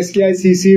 SKICC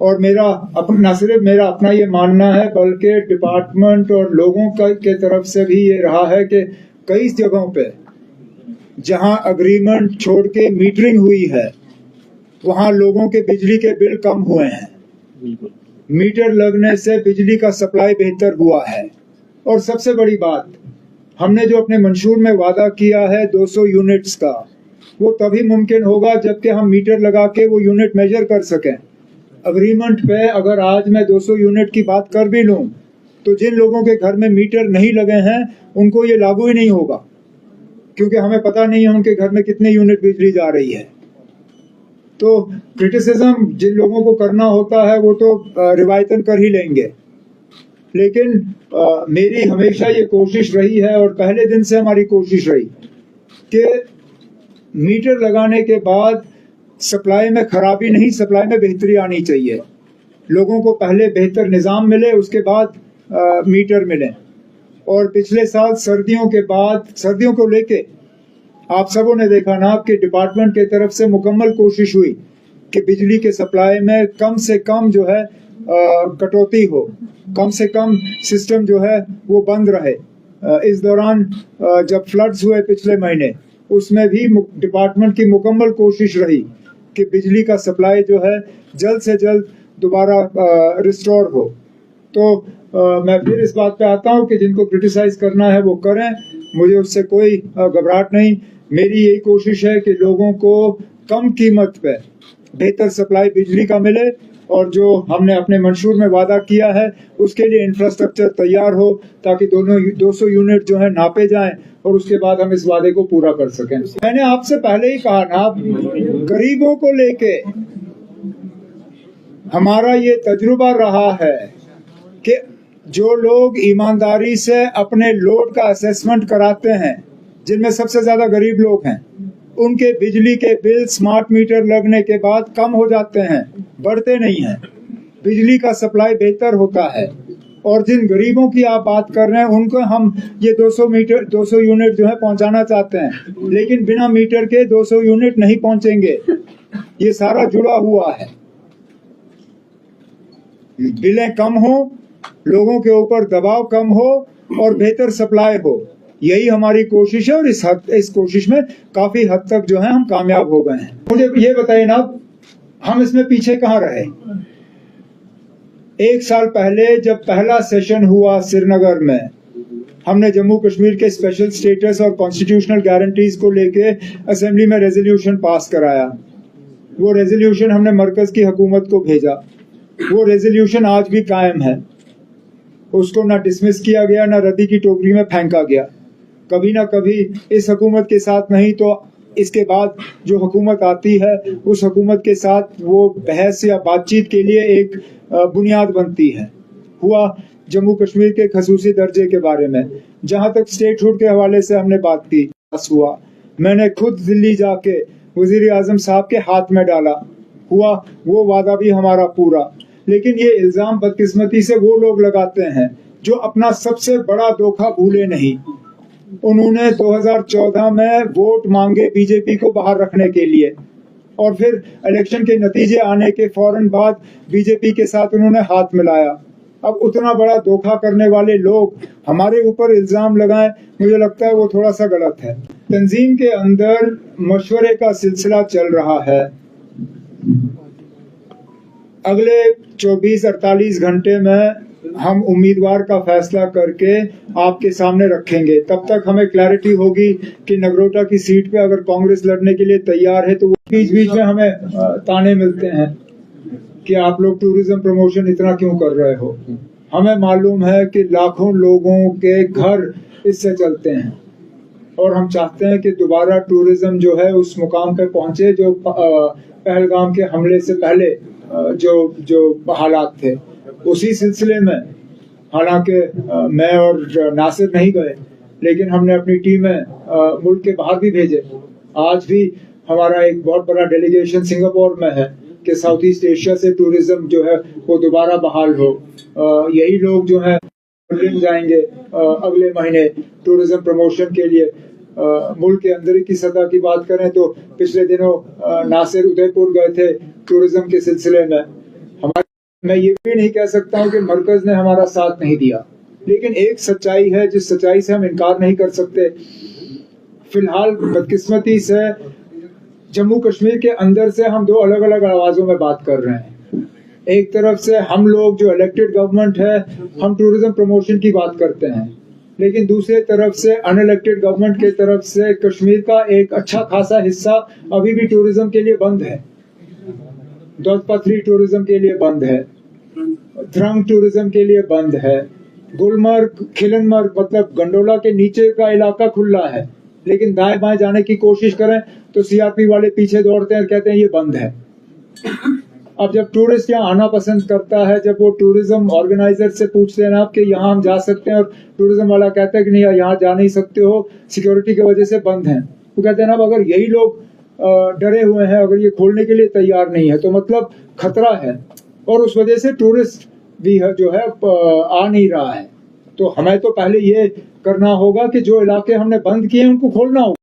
اور نہ صرف میرا اپنا یہ ماننا ہے بلکہ ڈپارٹمنٹ اور لوگوں کے طرف سے بھی یہ رہا ہے کہ کئی جگہوں پہ جہاں اگریمنٹ چھوڑ کے میٹرنگ ہوئی ہے وہاں لوگوں کے بجلی کے بل کم ہوئے ہیں، میٹر لگنے سے بجلی کا سپلائی بہتر ہوا ہے۔ اور سب سے بڑی بات، ہم نے جو اپنے منشور میں وعدہ کیا ہے 200 یونٹس کا، وہ تبھی ممکن ہوگا جبکہ ہم میٹر لگا کے وہ یونٹ میجر کر سکیں۔ اگریمنٹ پہ اگر آج میں 200 یونٹ کی بات کر بھی لوں تو جن لوگوں کے گھر میں میٹر نہیں لگے ہیں ان کو یہ لاگو ہی نہیں ہوگا، کیونکہ ہمیں پتہ نہیں ہے ان کے گھر میں کتنے یونٹ بجلی جا رہی ہے۔ تو کرٹیسزم جن لوگوں کو کرنا ہوتا ہے وہ تو روایتاً کر ہی لیں گے، لیکن میری ہمیشہ یہ کوشش رہی ہے اور پہلے دن سے ہماری کوشش رہی کہ میٹر لگانے کے بعد سپلائی میں خرابی نہیں، سپلائی میں بہتری آنی چاہیے۔ لوگوں کو پہلے بہتر نظام ملے، اس کے بعد میٹر ملیں۔ اور پچھلے سال سردیوں کو لے کے آپ سبوں نے دیکھا نا کہ ڈپارٹمنٹ کی طرف سے مکمل کوشش ہوئی کہ بجلی کے سپلائی میں کم سے کم جو ہے کٹوتی ہو، کم سے کم سسٹم جو ہے وہ بند رہے۔ اس دوران جب فلڈز ہوئے پچھلے مہینے، اس میں بھی ڈپارٹمنٹ کی مکمل کوشش رہی کہ بجلی کا سپلائی جو ہے جلد سے جلد دوبارہ ریسٹور ہو۔ تو میں پھر اس بات پہ آتا ہوں کہ جن کو کرٹیسائز کرنا ہے وہ کریں، مجھے اس سے کوئی گھبراہٹ نہیں۔ میری یہی کوشش ہے کہ لوگوں کو کم قیمت پہ بہتر سپلائی بجلی کا ملے، اور جو ہم نے اپنے منشور میں وعدہ کیا ہے اس کے لیے انفراسٹرکچر تیار ہو تاکہ 200 یونٹ جو ہے ناپے جائیں اور اس کے بعد ہم اس وعدے کو پورا کر سکیں۔ میں نے آپ سے پہلے ہی کہا نا، غریبوں کو لے کے ہمارا یہ تجربہ رہا ہے کہ جو لوگ ایمانداری سے اپنے لوڈ کا اسیسمنٹ کراتے ہیں، جن میں سب سے زیادہ غریب لوگ ہیں، ان کے بجلی کے بل سمارٹ میٹر لگنے کے بعد کم ہو جاتے ہیں، بڑھتے نہیں ہیں، بجلی کا سپلائی بہتر ہوتا ہے۔ اور جن غریبوں کی آپ بات کر رہے ہیں ان کو ہم یہ 200 یونٹ جو ہے پہنچانا چاہتے ہیں، لیکن بنا میٹر کے 200 یونٹ نہیں پہنچیں گے۔ یہ سارا جڑا ہوا ہے، بلیں کم ہوں، لوگوں کے اوپر دباؤ کم ہو اور بہتر سپلائی ہو، یہی ہماری کوشش ہے، اور اس کوشش میں کافی حد تک جو ہے ہم کامیاب ہو گئے ہیں۔ مجھے یہ بتائیے نا، ہم اس میں پیچھے کہاں رہے؟ ایک سال پہلے جب پہلا سیشن ہوا سری نگر میں، ہم نے جموں کشمیر کے اسپیشل سٹیٹس اور کانسٹیٹیوشنل گارنٹیز کو لے کے اسمبلی میں ریزولوشن پاس کرایا۔ وہ ریزولوشن ہم نے مرکز کی حکومت کو بھیجا، وہ ریزولوشن آج بھی قائم ہے، اس کو نہ ڈسمس کیا گیا نہ ردی کی ٹوکری میں پھینکا گیا۔ کبھی نہ کبھی اس حکومت کے ساتھ نہیں تو اس کے بعد جو حکومت آتی ہے اس حکومت کے ساتھ وہ بحث یا بات چیت کے لیے ایک بنیاد بنتی ہے۔ ہوا جموں کشمیر کے خصوصی درجے کے بارے میں، جہاں تک اسٹیٹ ہوڈ کے حوالے سے ہم نے بات کی، ہوا میں نے خود دلی جا کے وزیر اعظم صاحب کے ہاتھ میں ڈالا، ہوا وہ وعدہ بھی ہمارا پورا۔ لیکن یہ الزام بدقسمتی سے وہ لوگ لگاتے ہیں جو اپنا سب سے بڑا دھوکہ بھولے نہیں۔ انہوں نے 2014 میں ووٹ مانگے بی جے پی کو باہر رکھنے کے لیے، اور پھر الیکشن کے نتیجے آنے کے فوراً بعد بی جے پی کے ساتھ انہوں نے ہاتھ ملایا۔ اب اتنا بڑا دھوکہ کرنے والے لوگ ہمارے اوپر الزام لگائیں، مجھے لگتا ہے وہ تھوڑا سا غلط ہے۔ تنظیم کے اندر مشورے کا سلسلہ چل رہا ہے، اگلے 24-48 گھنٹے میں ہم امیدوار کا فیصلہ کر کے آپ کے سامنے رکھیں گے۔ تب تک ہمیں کلیئرٹی ہوگی کہ نگروٹا کی سیٹ پہ اگر کانگریس لڑنے کے لیے تیار ہے تو وہ بیچ میں ہمیں تانے ملتے ہیں کہ آپ لوگ ٹورزم پروموشن اتنا کیوں کر رہے ہو۔ ہمیں معلوم ہے کہ لاکھوں لوگوں کے گھر اس سے چلتے ہیں، اور ہم چاہتے ہیں کہ دوبارہ ٹورزم جو ہے اس مقام پہ پہنچے جو پہلگام کے حملے سے پہلے جو حالات تھے۔ اسی سلسلے میں حالانکہ میں اور ناصر نہیں گئے، لیکن ہم نے اپنی ٹیمیں ملک کے باہر بھی بھیجے۔ آج بھی ہمارا ایک بہت بڑا ڈیلیگیشن سنگاپور میں ہے کہ ساؤتھ ایسٹ ایشیا سے ٹورزم جو ہے وہ دوبارہ بحال ہو۔ یہی لوگ جو ہیں برلن جائیں گے اگلے مہینے ٹورزم پروموشن کے لیے۔ ملک کے اندر کی سطح کی بات کریں تو پچھلے دنوں ناصر ادے پور گئے تھے ٹورزم کے سلسلے میں۔ ہمارے میں یہ بھی نہیں کہہ سکتا ہوں کہ مرکز نے ہمارا ساتھ نہیں دیا، لیکن ایک سچائی ہے جس سچائی سے ہم انکار نہیں کر سکتے. فی الحال بدقسمتی سے جموں کشمیر کے اندر سے ہم دو الگ الگ آوازوں میں بات کر رہے ہیں. ایک طرف سے ہم لوگ جو الیکٹڈ گورنمنٹ ہے ہم ٹورزم پروموشن کی بات کرتے ہیں، لیکن دوسری طرف سے ان الیکٹڈ گورنمنٹ کی طرف سے کشمیر کا ایک اچھا خاصا حصہ ابھی بھی ٹورزم کے لیے بند ہے. دودھ پتھری ٹورزم کے لیے بند ہے، درنگ ٹورزم کے لیے بند ہے، گلمرگ کھلن مرگ مطلب گنڈولا کے نیچے کا علاقہ کھلا ہے، لیکن دائیں بائیں جانے کی کوشش کریں تو سی آر پی والے پیچھے دوڑتے ہیں اور کہتے ہیں یہ بند ہے. اب جب ٹورسٹ یہاں آنا پسند کرتا ہے، جب وہ ٹورزم آرگنائزر سے پوچھتے ہیں آپ کہ یہاں ہم جا سکتے ہیں، اور ٹورزم والا کہتا ہے کہ نہیں یہاں جا نہیں سکتے ہو، سیکورٹی کی وجہ سے بند ہیں، وہ کہتے ہیں نا اگر یہی لوگ ڈرے ہوئے ہیں، اگر یہ کھولنے کے لیے تیار نہیں ہے تو مطلب خطرہ ہے، اور اس وجہ سے ٹورسٹ بھی جو ہے آ نہیں رہا ہے. تو ہمیں تو پہلے یہ کرنا ہوگا کہ جو علاقے ہم نے بند کیے ہیں ان کو کھولنا ہوگا.